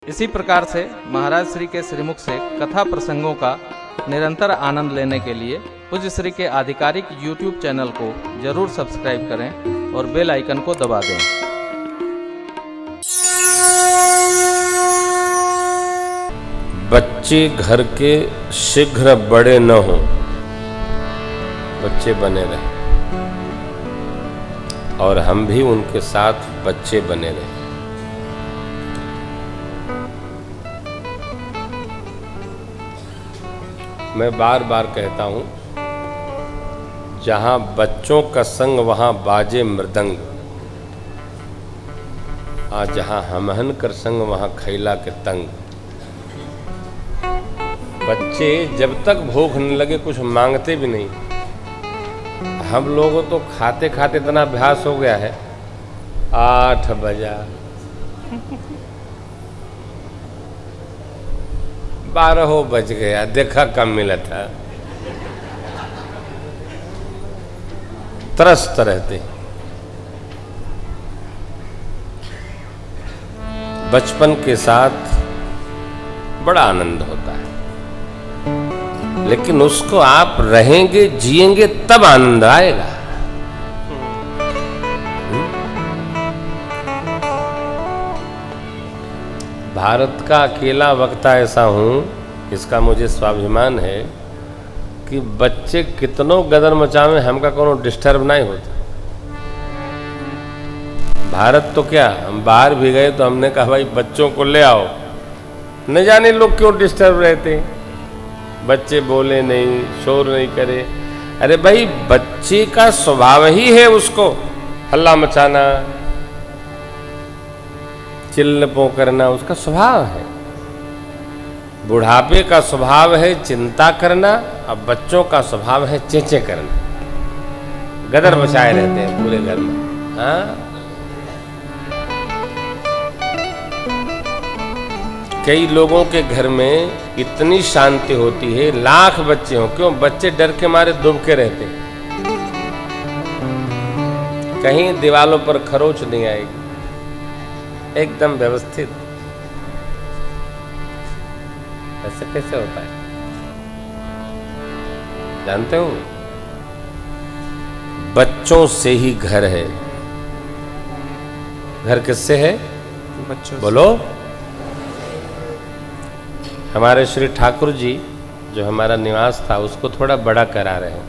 इसी प्रकार से महाराज श्री के श्रीमुख से कथा प्रसंगों का निरंतर आनंद लेने के लिए पूज्य श्री के आधिकारिक YouTube चैनल को जरूर सब्सक्राइब करें और बेल आइकन को दबा दें। बच्चे घर के शीघ्र बड़े न हों, बच्चे बने रहें और हम भी उनके साथ बच्चे बने रहें। मैं बार बार कहता हूं, जहां बच्चों का संग वहां बाजे मृदंग, आज जहां हमहन कर संग वहां खैला के तंग। बच्चे जब तक भूख न लगे कुछ मांगते भी नहीं। हम लोगों तो खाते खाते इतना अभ्यास हो गया है, 8 बजा 12 बज गया, देखा कम मिला था, त्रस्त रहते। बचपन के साथ बड़ा आनंद होता है, लेकिन उसको आप रहेंगे जिएंगे तब आनंद आएगा। भारत का अकेला वक्ता ऐसा हूं, इसका मुझे स्वाभिमान है कि बच्चे कितनों गदर मचावे हमका कोनो डिस्टर्ब नहीं होता। भारत तो क्या, हम बाहर भी गए तो हमने कहा भाई बच्चों को ले आओ, न जाने लोग क्यों डिस्टर्ब रहते हैं। बच्चे बोले नहीं, शोर नहीं करे। अरे भाई बच्चे का स्वभाव ही है उसको हल्ला मचाना, चिल्लपो करना, उसका स्वभाव है। बुढ़ापे का स्वभाव है चिंता करना, अब बच्चों का स्वभाव है चेंचे करना। गदर मचाए रहते हैं पूरे घर में। हाँ, कई लोगों के घर में इतनी शांति होती है, लाख बच्चे हों, क्यों बच्चे डर के मारे दुबके रहते हैं। कहीं दीवालों पर खरोच नहीं आएगी, एकदम व्यवस्थित। ऐसे कैसे होता है जानते हो? बच्चों से ही घर है। घर किससे है? बच्चों बोलो। हमारे श्री ठाकुर जी जो हमारा निवास था उसको थोड़ा बड़ा करा रहे हैं,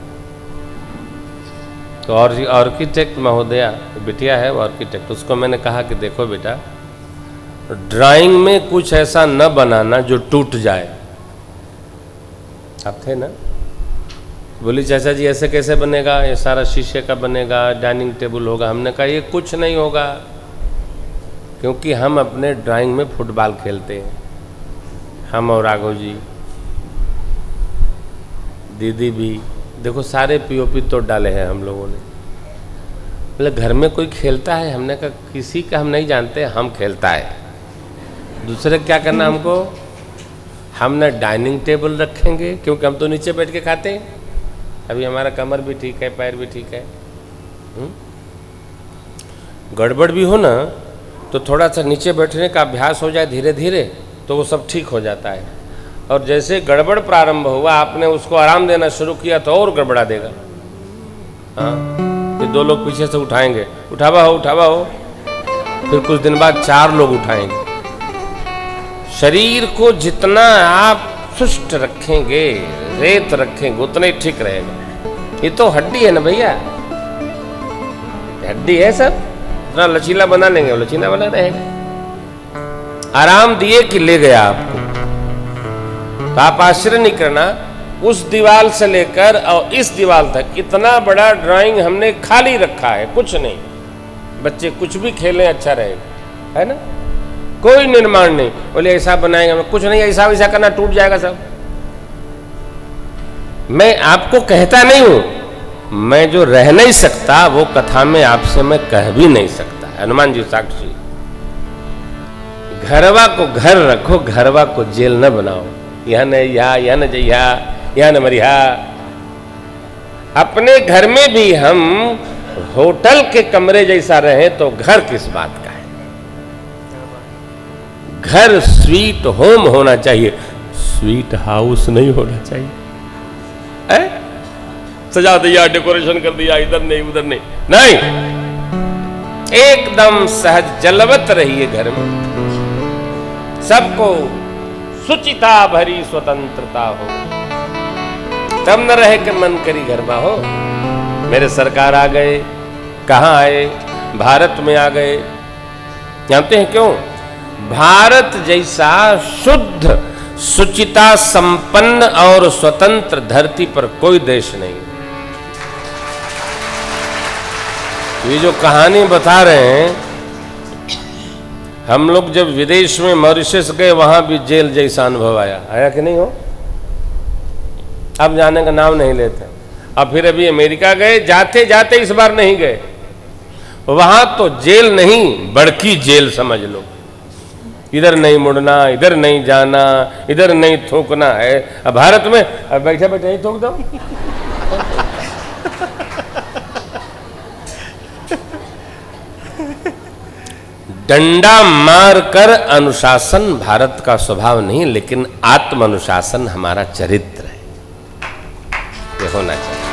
तो और आर्किटेक्ट महोदया बिटिया है वो आर्किटेक्ट, उसको मैंने कहा कि देखो बेटा, ड्राइंग में कुछ ऐसा न बनाना जो टूट जाए। आप थे ना? बोली चाचा जी ऐसे कैसे बनेगा, ये सारा शीशे का बनेगा, डाइनिंग टेबल होगा। हमने कहा ये कुछ नहीं होगा, क्योंकि हम अपने ड्राइंग में फुटबॉल खेलते हैं, हम और राघव जी, दीदी भी। देखो सारे पीओपी तो डाले हैं हम लोगों ने। बोले घर में कोई खेलता है? हमने कहा किसी का हम नहीं जानते, हम खेलता है। दूसरे क्या करना हमको? हम ना डाइनिंग टेबल रखेंगे, क्योंकि हम तो नीचे बैठ के खाते हैं। अभी हमारा कमर भी ठीक है, पैर भी ठीक है। गड़बड़ भी हो ना तो थोड़ा सा नीचे बैठने का अभ्यास हो जाए धीरे धीरे, तो वो सब ठीक हो जाता है। और जैसे गड़बड़ प्रारंभ हुआ, आपने उसको आराम देना शुरू किया तो और गड़बड़ा देगा। हाँ, फिर 2 लोग पीछे से उठाएंगे, उठावा हो। फिर कुछ दिन बाद 4 लोग उठाएंगे। शरीर को जितना आप सुस्त रखेंगे, रेत रखेंगे, उतना ही ठीक रहेगा। ये तो हड्डी है ना भैया, हड्डी है सब। इतना लचीला बना लेंगे, लचीला बना रहेगा। आराम दिए कि ले गया आपको, तो आप आश्चर्य नहीं करना। उस दीवार से लेकर और इस दीवार तक इतना बड़ा ड्राइंग हमने खाली रखा है, कुछ नहीं। बच्चे कुछ भी खेलें अच्छा रहेगा, है ना? कोई निर्माण नहीं। बोले ऐसा बनाएंगे, कुछ नहीं, ऐसा वैसा करना, टूट जाएगा सब। मैं आपको कहता नहीं हूं, मैं जो रह नहीं सकता वो कथा में आपसे मैं कह भी नहीं सकता। हनुमान जी साक्षी। घरवा को घर रखो, घरवा को जेल न बनाओ। यह न या, यह न जइहा, यह न मरिहा। अपने घर में भी हम होटल के कमरे जैसा रहे तो घर किस बात का है। घर स्वीट होम होना चाहिए, स्वीट हाउस नहीं होना चाहिए। सजा दिया, डेकोरेशन कर दिया, इधर नहीं उधर नहीं, नहीं, एकदम सहज जलवत रहिए घर में, सबको सुचिता भरी स्वतंत्रता हो, तब न रहे कि मन करी घर में हो। मेरे सरकार आ गए, कहां आए? भारत में आ गए। जानते हैं क्यों? भारत जैसा शुद्ध, सुचिता संपन्न और स्वतंत्र धरती पर कोई देश नहीं। ये जो कहानी बता रहे हैं, हम लोग जब विदेश में मॉरिशस गए, वहां भी जेल जैसा अनुभव आया कि नहीं हो? अब जाने का नाम नहीं लेते। अब फिर अभी अमेरिका गए, जाते जाते इस बार नहीं गए, वहां तो जेल नहीं, बड़की जेल समझ लो। इधर नहीं मुड़ना, इधर नहीं जाना, इधर नहीं थूकना है। अब भारत में अब बैठे बैठे ही थूक दो। डंडा मारकर अनुशासन भारत का स्वभाव नहीं, लेकिन आत्म अनुशासन हमारा चरित्र है, ये होना चाहिए,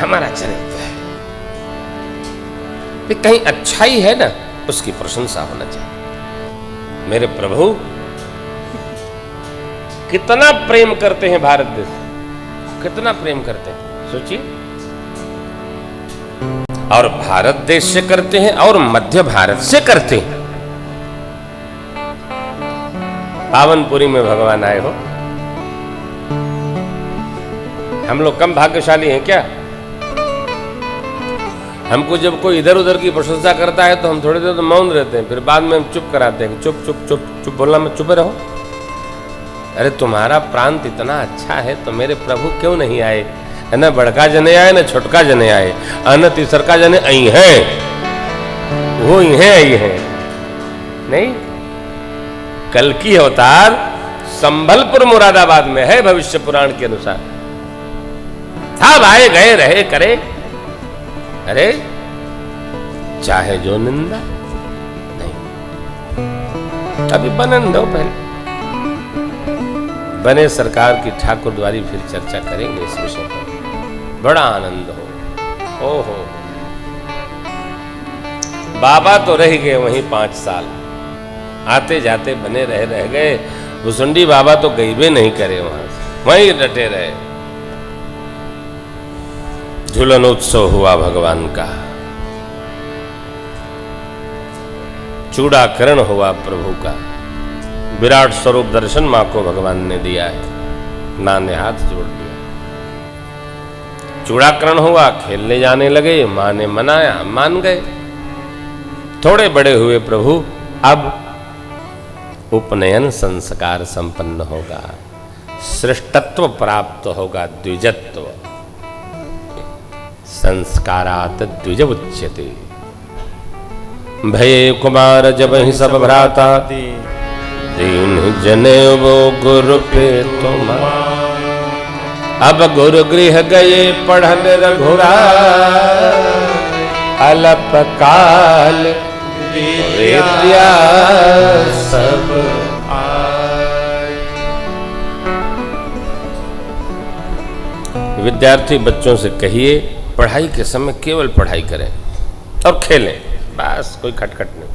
हमारा चरित्र है। ये कहीं अच्छाई है ना, उसकी प्रशंसा होना चाहिए। मेरे प्रभु कितना प्रेम करते हैं भारत देश, कितना प्रेम करते हैं, सोचिए। और भारत देश से करते हैं और मध्य भारत से करते हैं। पावनपुरी में भगवान आए हो। हम लोग कम भाग्यशाली हैं क्या? हमको जब कोई इधर उधर की प्रशंसा करता है तो हम थोड़ी देर तो मौन रहते हैं, फिर बाद में हम चुप कराते हैं, चुप चुप चुप चुप बोलना, मैं चुप रहो। अरे तुम्हारा प्रांत इतना अच्छा है तो मेरे प्रभु क्यों नहीं आए? है ना, बड़का जने आए ना छोटका जने आए, न तीसरका जने आई है, वो आई है। नहीं, कल की अवतार संभलपुर मुरादाबाद में है, भविष्य पुराण के अनुसार। सब आए गए रहे करे, अरे चाहे जो निंदा नहीं। अभी बनन दो, पहले बने सरकार की ठाकुरद्वारी, फिर चर्चा करेंगे इस विषय पर। बड़ा आनंद हो। ओहो, बाबा तो रह गए वहीं 5 साल, आते जाते बने रह गए। भुसुंडी बाबा तो गई भी नहीं करे, वहां से वहीं डटे रहे। झूलन उत्सव हुआ भगवान का, चूड़ाकरण हुआ प्रभु का, विराट स्वरूप दर्शन मां को भगवान ने दिया है। मां ने हाथ जोड़ दिया, चूड़ाकरण हुआ, खेलने जाने लगे, मां ने मनाया, मान गए। थोड़े बड़े हुए प्रभु, अब उपनयन संस्कार संपन्न होगा, श्रेष्ठत्व प्राप्त होगा, द्विजत्व। संस्कारात द्विज उच्यते। भये कुमार जब ही सब भ्राता, दीन जने वो गुरु पे तुम। अब गुरु गृह गए पढ़न रघुराय, अल्प काल विद्या सब आए। विद्यार्थी बच्चों से कहिए, पढ़ाई के समय केवल पढ़ाई करें और खेलें, बस, कोई खटखट नहीं।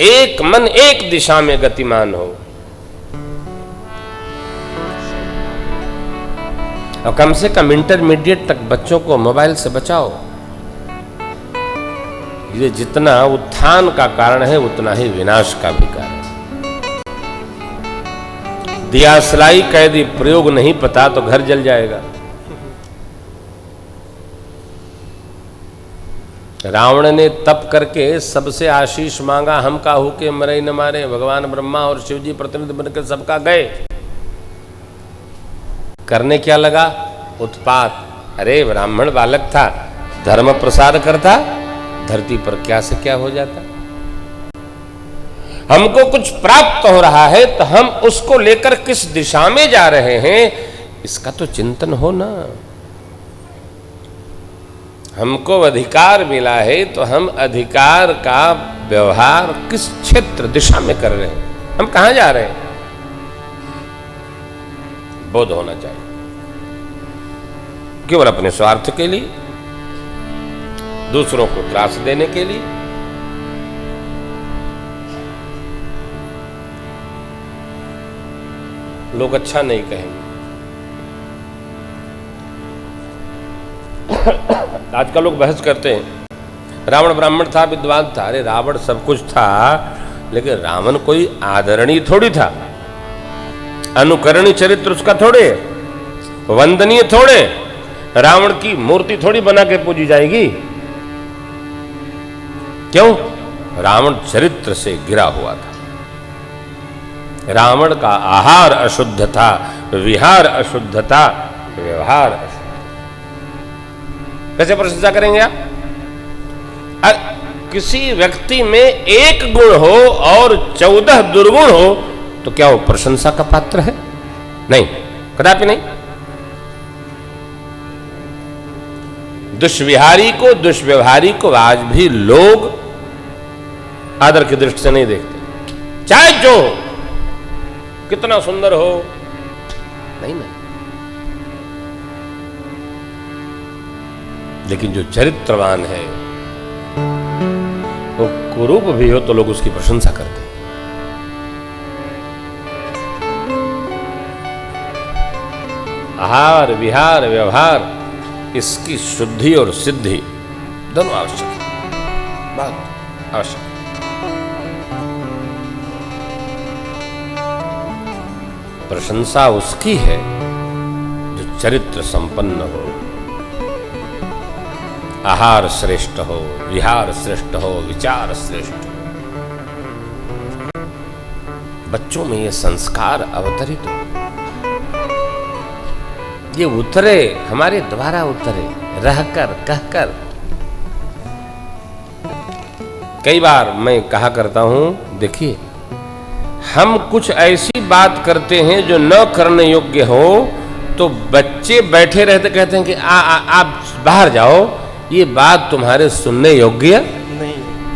एक मन एक दिशा में गतिमान हो, और कम से कम इंटरमीडिएट तक बच्चों को मोबाइल से बचाओ। ये जितना उत्थान का कारण है, उतना ही विनाश का भी कारण। दियासलाई का यदि प्रयोग नहीं पता तो घर जल जाएगा। रावण ने तप करके सबसे आशीष मांगा, हम काहू के मरे न मारे। भगवान ब्रह्मा और शिव जी प्रतिनिधि बनकर सबका गए। करने क्या लगा? उत्पात। अरे ब्राह्मण बालक था, धर्म प्रसार करता, धरती पर क्या से क्या हो जाता। हमको कुछ प्राप्त हो रहा है तो हम उसको लेकर किस दिशा में जा रहे हैं, इसका तो चिंतन हो ना। हमको अधिकार मिला है तो हम अधिकार का व्यवहार किस क्षेत्र दिशा में कर रहे हैं, हम कहां जा रहे हैं, बोध होना चाहिए। केवल अपने स्वार्थ के लिए, दूसरों को त्रास देने के लिए, लोग अच्छा नहीं कहेंगे। आजकल लोग बहस करते हैं, रावण ब्राह्मण था, विद्वान था। अरे रावण सब कुछ था, लेकिन रावण कोई आदरणीय थोड़ी था, अनुकरणीय चरित्र उसका थोड़े, वंदनीय थोड़े। रावण की मूर्ति थोड़ी बना के पूजी जाएगी। क्यों? रावण चरित्र से घिरा हुआ था। रावण का आहार अशुद्ध था, विहार अशुद्ध था, व्यवहार अशुद्ध। कैसे प्रशंसा करेंगे आप? किसी व्यक्ति में एक गुण हो और 14 दुर्गुण हो तो क्या वो प्रशंसा का पात्र है? नहीं, कदापि नहीं। दुष्विहारी को, दुष्व्यवहारी को आज भी लोग आदर की दृष्टि से नहीं देखते, चाहे जो हो, कितना सुंदर हो, नहीं नहीं। लेकिन जो चरित्रवान है, वो कुरूप भी हो तो लोग उसकी प्रशंसा करते हैं। आहार, विहार, व्यवहार, इसकी शुद्धि और सिद्धि दोनों आवश्यक है, बहुत आवश्यक है। प्रशंसा उसकी है जो चरित्र संपन्न हो, आहार श्रेष्ठ हो, विहार श्रेष्ठ हो, विचार श्रेष्ठ हो। बच्चों में ये संस्कार अवतरित हो, ये उतरे, हमारे द्वारा उतरे, रहकर कहकर। कई बार मैं कहा करता हूं, देखिए, हम कुछ ऐसी बात करते हैं जो न करने योग्य हो, तो बच्चे बैठे रहते कहते हैं कि आप बाहर जाओ, ये बात तुम्हारे सुनने योग्य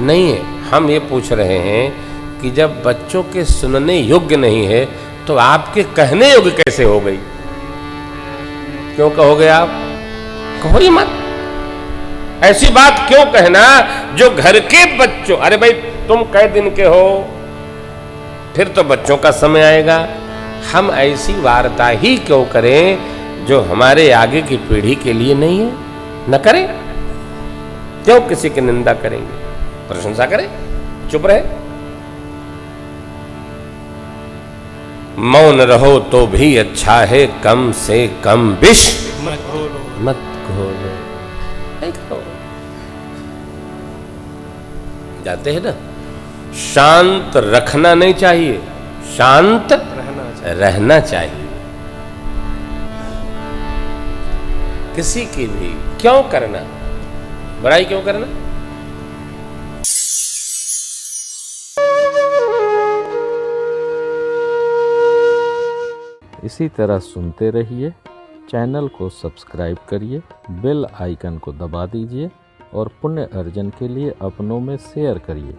नहीं है। हम ये पूछ रहे हैं कि जब बच्चों के सुनने योग्य नहीं है तो आपके कहने योग्य कैसे हो गई? क्यों कहोगे आप? कहो ही मत। ऐसी बात क्यों कहना जो घर के बच्चों, अरे भाई तुम कै दिन के हो, फिर तो बच्चों का समय आएगा। हम ऐसी वार्ता ही क्यों करें जो हमारे आगे की पीढ़ी के लिए नहीं है? न करें। क्यों किसी की निंदा करेंगे? प्रशंसा करें, चुप रहे। मौन रहो तो भी अच्छा है, कम से कम विष मत घोलो। जाते हैं ना, शांत रखना नहीं चाहिए, शांत रहना चाहिए। किसी की भी क्यों करना, बुराई क्यों करना? इसी तरह सुनते रहिए, चैनल को सब्सक्राइब करिए, बेल आइकन को दबा दीजिए और पुण्य अर्जन के लिए अपनों में शेयर करिए।